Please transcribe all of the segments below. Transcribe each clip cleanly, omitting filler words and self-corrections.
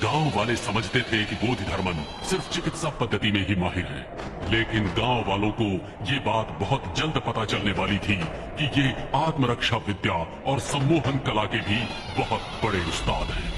गांव वाले समझते थे कि बोधिधर्मन सिर्फ चिकित्सा पद्धति में ही माहिर है, लेकिन गांव वालों को ये बात बहुत जल्द पता चलने वाली थी कि ये आत्मरक्षा विद्या और सम्मोहन कला के भी बहुत बड़े उस्ताद हैं।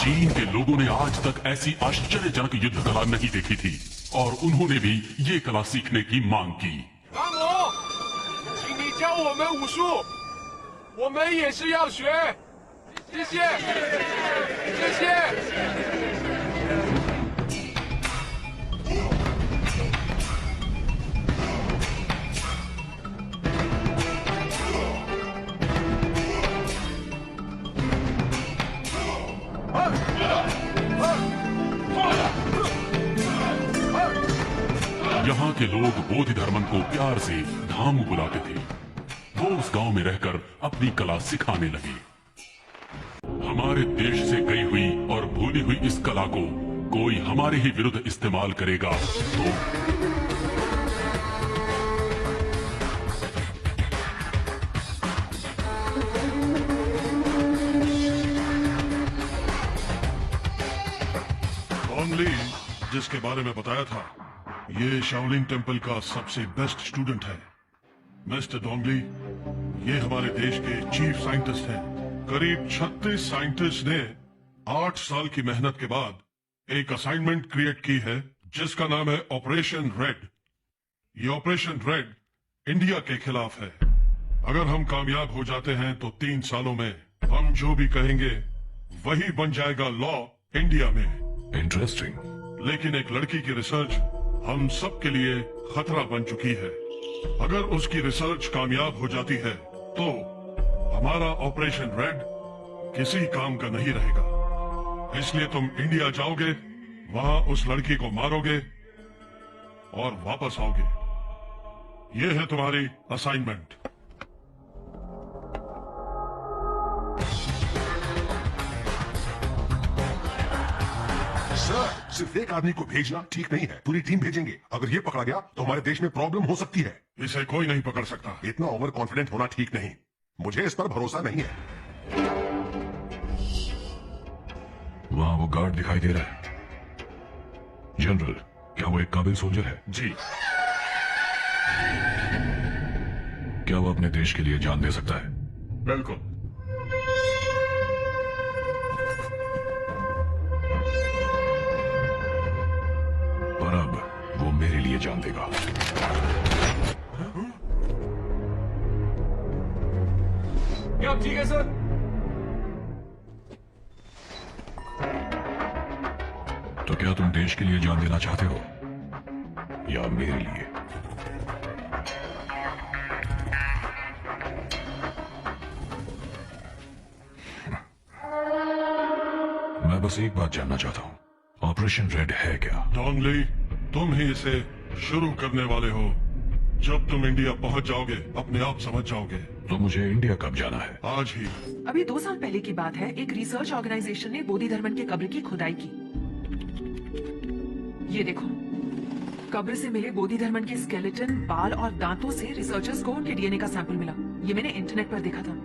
चीन के लोगों ने आज तक ऐसी आश्चर्यजनक युद्ध कला नहीं देखी थी और उन्होंने भी ये कला सीखने की मांग की। 阿姆，请你教我们武术，我们也是要学。谢谢，谢谢。 यहाँ के लोग बोधिधर्मन को प्यार से धामू बुलाते थे। वो उस गांव में रहकर अपनी कला सिखाने लगे। हमारे देश से गई हुई और भूली हुई इस कला को कोई हमारे ही विरुद्ध इस्तेमाल करेगा तो डोंगली, जिसके बारे में बताया था, ये शाओलिन टेम्पल का सबसे बेस्ट स्टूडेंट है। मिस्टर डोंगली, ये हमारे देश के चीफ साइंटिस्ट हैं। करीब 36 साइंटिस्ट ने 8 साल की मेहनत के बाद एक असाइनमेंट क्रिएट की है जिसका नाम है ऑपरेशन रेड। ये ऑपरेशन रेड इंडिया के खिलाफ है। अगर हम कामयाब हो जाते हैं तो 3 सालों में हम जो भी कहेंगे वही बन जाएगा लॉ इंडिया में। इंटरेस्टिंग। लेकिन एक लड़की की रिसर्च हम सब के लिए खतरा बन चुकी है। अगर उसकी रिसर्च कामयाब हो जाती है तो हमारा ऑपरेशन रेड किसी काम का नहीं रहेगा। इसलिए तुम इंडिया जाओगे, वहां उस लड़की को मारोगे और वापस आओगे। यह है तुम्हारी असाइनमेंट। सिर्फ एक आदमी को भेजना ठीक नहीं है, पूरी टीम भेजेंगे। अगर ये पकड़ा गया तो हमारे देश में प्रॉब्लम हो सकती है। इसे कोई नहीं पकड़ सकता। इतना ओवर कॉन्फिडेंट होना ठीक नहीं, मुझे इस पर भरोसा नहीं है। वहां वो गार्ड दिखाई दे रहा है। जनरल, क्या वो एक काबिल सोल्जर है? जी। क्या वो अपने देश के लिए जान दे सकता है? बिल्कुल। पर अब वो मेरे लिए जान देगा। क्या ठीक है सर? तो क्या तुम देश के लिए जान देना चाहते हो या मेरे लिए? मैं बस एक बात जानना चाहता हूं, ऑपरेशन रेड है क्या? डोंगली, तुम ही इसे शुरू करने वाले हो। जब तुम इंडिया पहुंच जाओगे अपने आप समझ जाओगे। तो मुझे इंडिया कब जाना है? आज ही। अभी 2 साल पहले की बात है, एक रिसर्च ऑर्गेनाइजेशन ने बोधिधर्मन के कब्र की खुदाई की। ये देखो, कब्र से मिले बोधिधर्मन के स्केलेटन, बाल और दांतों से रिसर्चर्स को उनके डीएनए का सैंपल मिला। ये मैंने इंटरनेट पर देखा था।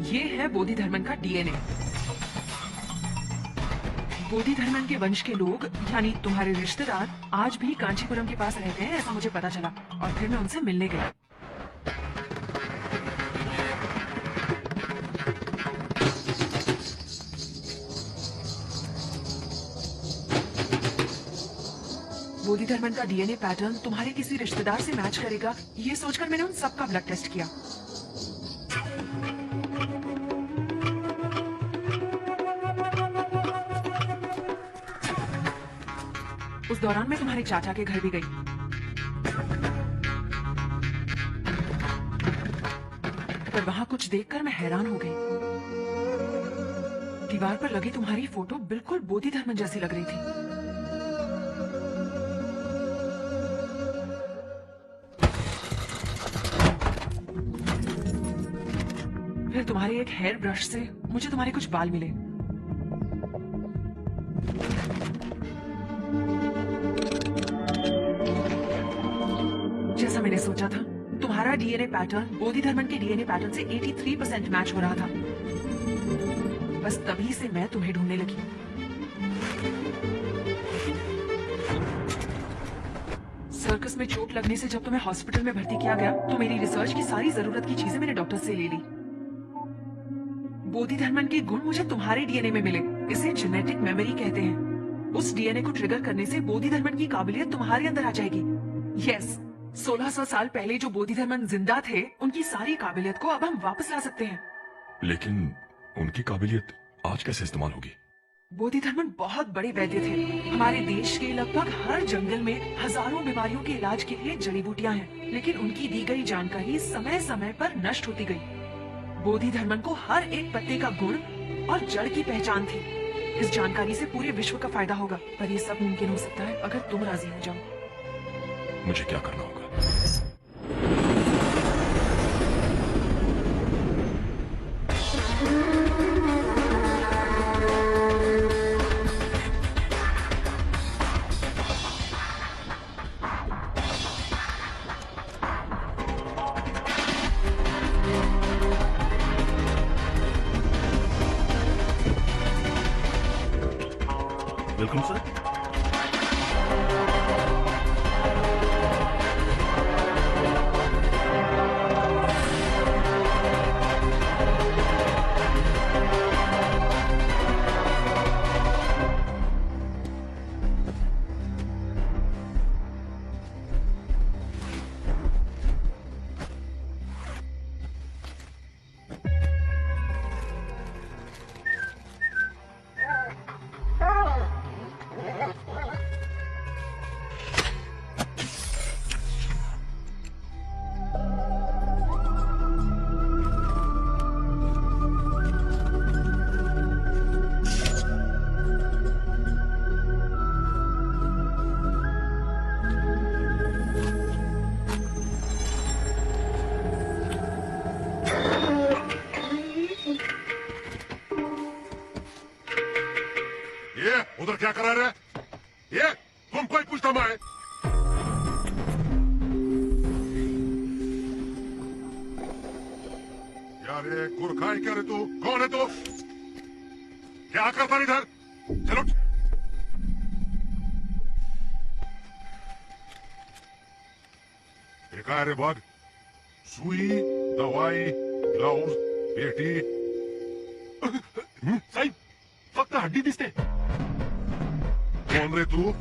ये है बोधिधर्मन का डीएनए। बोधिधर्मन के वंश के लोग यानी तुम्हारे रिश्तेदार आज भी कांचीपुरम के पास रहते हैं, ऐसा मुझे पता चला और फिर मैं उनसे मिलने गया। बोधिधर्मन का डीएनए पैटर्न तुम्हारे किसी रिश्तेदार से मैच करेगा, ये सोचकर मैंने उन सबका ब्लड टेस्ट किया। उस दौरान मैं तुम्हारे चाचा के घर भी गई। पर वहां कुछ देखकर मैं हैरान हो गई। दीवार पर लगी तुम्हारी फोटो बिल्कुल बोधिधर्मन जैसी लग रही थी। फिर तुम्हारे एक हेयर ब्रश से मुझे तुम्हारे कुछ बाल मिले। जैसा मैंने सोचा था, तुम्हारा डीएनए पैटर्न बोधिधर्मन के डीएनए पैटर्न से 83% मैच हो रहा था। बस तभी से मैं तुम्हें ढूंढने लगी। सर्कस में चोट लगने से जब तुम्हें हॉस्पिटल में भर्ती किया गया तो मेरी रिसर्च की सारी जरूरत की चीजें मैंने डॉक्टर से ले ली। बोधिधर्मन के गुण मुझे तुम्हारे डीएनए में मिले। इसे जेनेटिक मेमोरी कहते हैं। उस डीएनए को ट्रिगर करने से बोधिधर्मन की काबिलियत तुम्हारे अंदर आ जाएगी। यस, 1600 साल पहले जो बोधिधर्मन जिंदा थे, उनकी सारी काबिलियत को अब हम वापस ला सकते हैं। लेकिन उनकी काबिलियत आज कैसे इस्तेमाल होगी? बोधिधर्मन बहुत बड़े वैद्य थे। हमारे देश के लगभग हर जंगल में हजारों बीमारियों के इलाज के लिए जड़ी बूटियां हैं, लेकिन उनकी दी गई जानकारी समय समय पर नष्ट होती गई। बोधिधर्मन को हर एक पत्ते का गुण और जड़ की पहचान थी। इस जानकारी से पूरे विश्व का फायदा होगा, पर ये सब मुमकिन हो सकता है अगर तुम राजी हो जाओ। मुझे क्या करना होगा? Welcome sir. क्या करा रहे? ये तुमको ही पूछता मैं। यार ये गुरखा है क्या रे तू? कौन है तू? क्या करता है इधर? चलो देखा है रे बाग? सुई, दवाई, ग्लव्स, पेटी। साहेब फक्त हड्डी दिसते. कौन रे तू?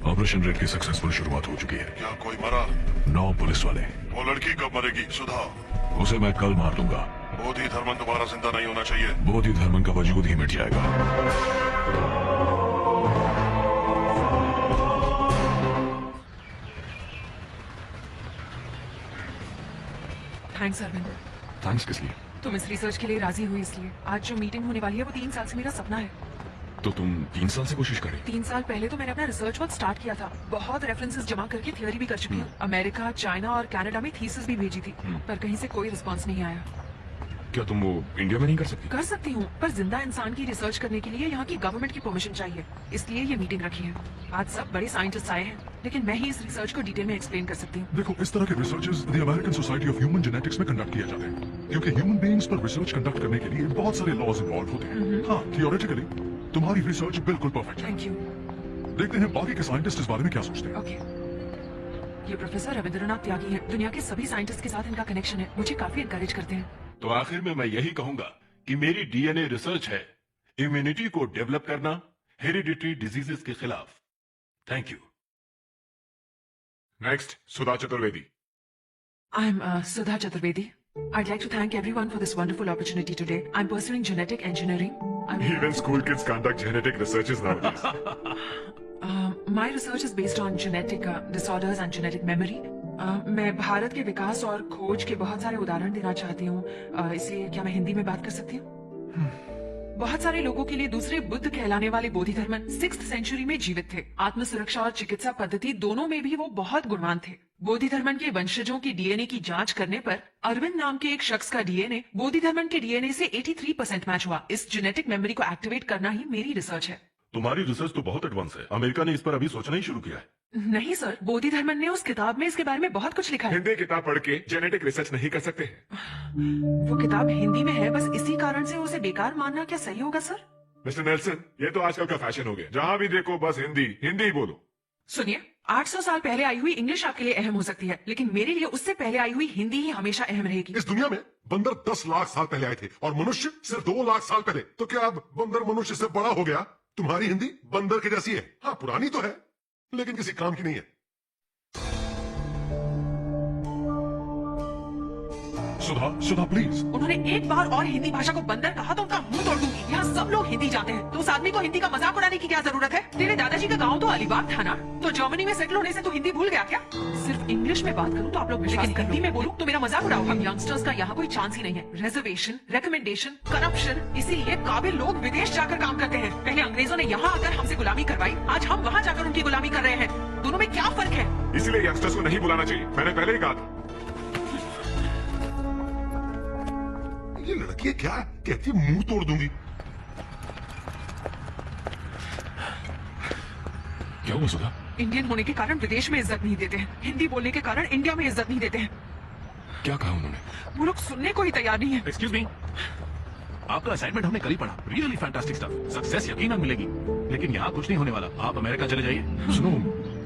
ऑपरेशन रेड की सक्सेसफुल शुरुआत हो चुकी है. क्या कोई मरा? 9 पुलिस वाले. वो लड़की कब मरेगी? सुधा. उसे मैं कल मार दूंगा. बोधि धर्मन दोबारा जिंदा नहीं होना चाहिए. बोधि धर्मन का वजूद ही मिट जाएगा. थैंक्स अरविंद. थैंक्स किस लिए? तुम इस रिसर्च के लिए राजी हुई इसलिए. आज जो मीटिंग होने वाली है वो 3 साल से मेरा सपना है. तो तुम 3 साल से कोशिश करें? 3 साल पहले तो मैंने अपना रिसर्च वर्क स्टार्ट किया था. बहुत रेफरेंसेस जमा करके थियरी भी कर चुकी हूँ. अमेरिका, चाइना और कनाडा में थीसिस भी भेजी थी, पर कहीं से कोई रिस्पांस नहीं आया. क्या तुम वो इंडिया में नहीं कर सकती? कर सकती हूँ, पर जिंदा इंसान की रिसर्च करने के लिए यहाँ की गवर्नमेंट की परमिशन चाहिए. इसलिए ये मीटिंग रखी है. आज सब बड़े साइंटिस्ट आए हैं, लेकिन मैं ही इस रिसर्च को डिटेल में एक्सप्लेन कर सकती हूँ. देखो, इस तरह के researches the American society of human genetics में कंडक्ट किए जाते हैं, क्योंकि ह्यूमन बीइंग्स पर रिसर्च कंडक्ट करने के लिए बहुत सारे लॉज इन्वॉल्व होते हैं. हाँ, थियोरेटिकली तुम्हारी रिसर्च बिल्कुल परफेक्ट है. Thank you. देखते हैं बाकी के साइंटिस्ट इस बारे में क्या सोचते हैं. ओके. ये प्रोफेसर रविंद्रनाथ त्यागी हैं. दुनिया के सभी साइंटिस्ट के साथ इनका कनेक्शन है. मुझे काफी एनकरेज करते हैं. तो आखिर में मैं यही कहूंगा कि मेरी डीएनए रिसर्च है इम्यूनिटी को डेवलप करना हेरिडिटरी डिजीजेस के खिलाफ. Thank you. Next, Sudha Chaturvedi. I'm Sudha Chaturvedi. I'd like to thank everyone for this wonderful opportunity today. I'm pursuing genetic engineering. Even school kids conduct genetic researches nowadays. My research is based on genetic disorders and genetic memory. मैं भारत के विकास और खोज के बहुत सारे उदाहरण देना चाहती हूँ. इसलिए क्या मैं हिंदी में बात कर सकती हूँ? बहुत सारे लोगों के लिए दूसरे बुद्ध कहलाने वाले बोधि धर्मन 6th सेंचुरी में जीवित थे. आत्म सुरक्षा और चिकित्सा पद्धति दोनों में भी वो बहुत गुणवान थे. बोधि धर्मन के वंशजों की डीएनए की जांच करने पर अरविंद नाम के एक शख्स का डीएनए बोधि धर्मन के डीएनए से 83% मैच हुआ. इस जेनेटिक मेमोरी को एक्टिवेट करना ही मेरी रिसर्च है. तुम्हारी रिसर्च तो बहुत एडवांस है. अमेरिका ने इस पर अभी सोचना ही शुरू किया है. नहीं सर, बोधि धर्मन ने उस किताब में इसके बारे में बहुत कुछ लिखा है. हिंदी किताब पढ़ के जेनेटिक रिसर्च नहीं कर सकते हैं. वो किताब हिंदी में है, बस इसी कारण से उसे बेकार मानना क्या सही होगा सर? मिस्टर नेल्सन, ये तो आजकल का फैशन हो गया. जहाँ भी देखो बस हिंदी हिंदी ही बोलो. सुनिए, 800 साल पहले आई हुई इंग्लिश आपके लिए अहम हो सकती है, लेकिन मेरे लिए उससे पहले आई हुई हिंदी ही हमेशा अहम रहेगी. इस दुनिया में बंदर 10 लाख साल पहले आए थे और मनुष्य सिर्फ 2 लाख साल पहले. तो क्या अब बंदर मनुष्य से बड़ा हो गया? तुम्हारी हिंदी बंदर की जैसी है. हाँ, पुरानी तो है, लेकिन किसी काम की नहीं है. सुधा प्लीज. उन्होंने एक बार और हिंदी भाषा को बंदर कहा तो उनका मुंह तोड़ दूंगी. यहाँ सब लोग हिंदी जानते हैं, तो उस आदमी को हिंदी का मजाक उड़ाने की क्या जरूरत है? तेरे दादाजी का गांव तो अलीबाग था ना, तो जर्मनी में सेटल होने से तू हिंदी भूल गया क्या? सिर्फ इंग्लिश में बात करूँ तो आप लोग विश्वास कर, हिंदी में बोलूँ तो मेरा मजाक उड़ाओ. हम यंगस्टर्स का यहाँ कोई चांस ही नहीं है. रिजर्वेशन, रिकमेंडेशन, करप्शन, इसीलिए काबिल लोग विदेश जाकर काम करते हैं. पहले अंग्रेजों ने यहाँ आकर हमसे गुलामी करवाई, आज हम वहाँ जाकर उनकी गुलामी कर रहे हैं. दोनों में क्या फर्क है? इसलिए यंगस्टर्स को नहीं बुलाना चाहिए. मैंने पहले ही कहा था. ये लड़की क्या कहती है, मुंह तोड़ दूंगी। क्या हुआ सुधा? इंडियन होने के कारण विदेश में इज्जत नहीं देते हैं, हिंदी बोलने के कारण इंडिया में इज्जत नहीं देते हैं। क्या कहा उन्होंने? वो लोग सुनने को ही तैयार नहीं है। एक्सक्यूज मी, आपका असाइनमेंट हमने कल ही पढ़ा, रियली फैंटास्टिक स्टफ, सक्सेस यकीनन मिलेगी, लेकिन यहाँ कुछ नहीं होने वाला, आप अमेरिका चले जाइए। सुनो,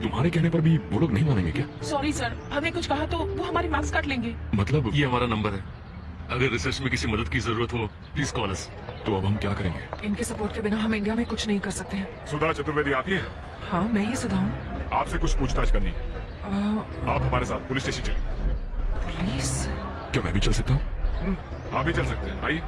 तुम्हारे कहने पर भी वो लोग नहीं मानेंगे क्या? सॉरी सर, हमें कुछ कहा तो वो हमारी मार्क्स काट लेंगे। मतलब ये हमारा नंबर है, अगर रिसर्च में किसी मदद की जरूरत हो प्लीज कॉल अस। तो अब हम क्या करेंगे? इनके सपोर्ट के बिना हम इंडिया में कुछ नहीं कर सकते हैं। सुधा चतुर्वेदी आप ही हैं? हाँ, मैं ही सुधा हूँ। आपसे कुछ पूछताछ करनी है। आप हमारे साथ पुलिस स्टेशन चलिए। प्लीज। क्या मैं भी चल सकता हूँ? आप भी चल सकते हैं, आइए।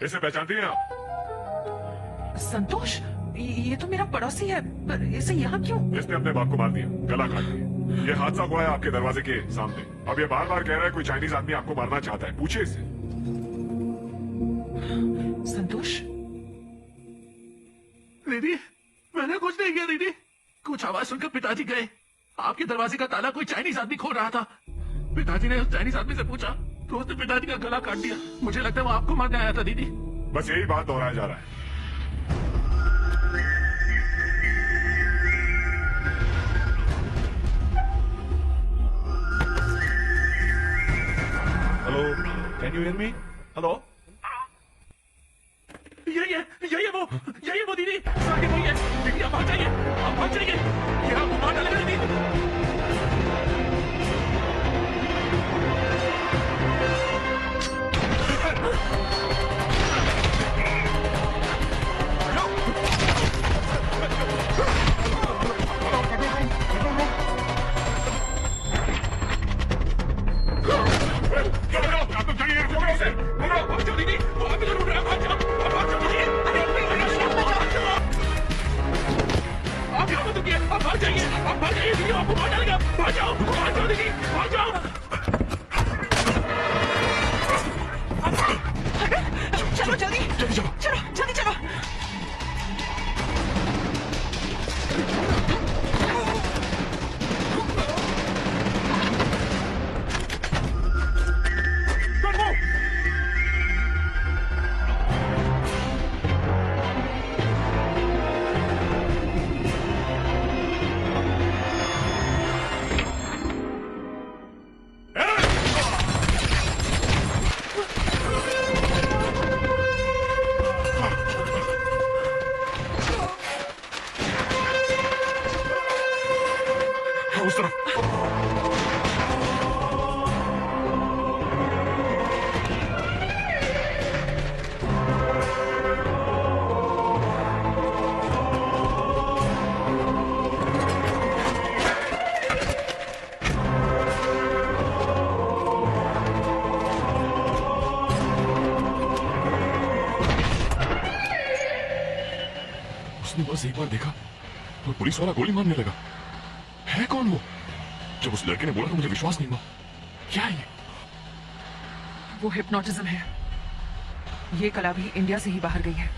इसे पहचानती हैं आप? संतोष, ये तो मेरा पड़ोसी है, पर इसे यहाँ क्यों? इसने अपने बाप को मार दिया, गला काट दिया। ये हादसा हुआ है आपके दरवाजे के सामने। अब ये बार बार कह रहा है कोई चाइनीज आदमी आपको मारना चाहता है, पूछिए इससे। संतोष, दीदी, मैंने कुछ नहीं किया दीदी, कुछ आवाज सुनकर पिताजी गए, आपके दरवाजे का ताला कोई चाइनीज आदमी खोल रहा था। पिताजी ने उस चाइनीज आदमी से पूछा तो उसने पिताजी का गला काट दिया। मुझे लगता है वो आपको मारने आया था दीदी। बस यही बात दोहराया जा रहा है। Hello, can you hear me? Hello, यही है वो दीदी, सामने वही है। दीदी आप भाग जाइए, आप भाग जाइए, ये आपको मार डालेगा दीदी। चलो जल्दी, चलो जल्दी चलो। उस तरफ। उसने बस एक बार देखा और पुलिस वाला गोली मारने लगा। है कौन वो? जब उस लड़के ने बोला तो मुझे विश्वास नहीं हुआ। क्या है ये? वो हिप्नोटिज्म है। ये कला भी इंडिया से ही बाहर गई है।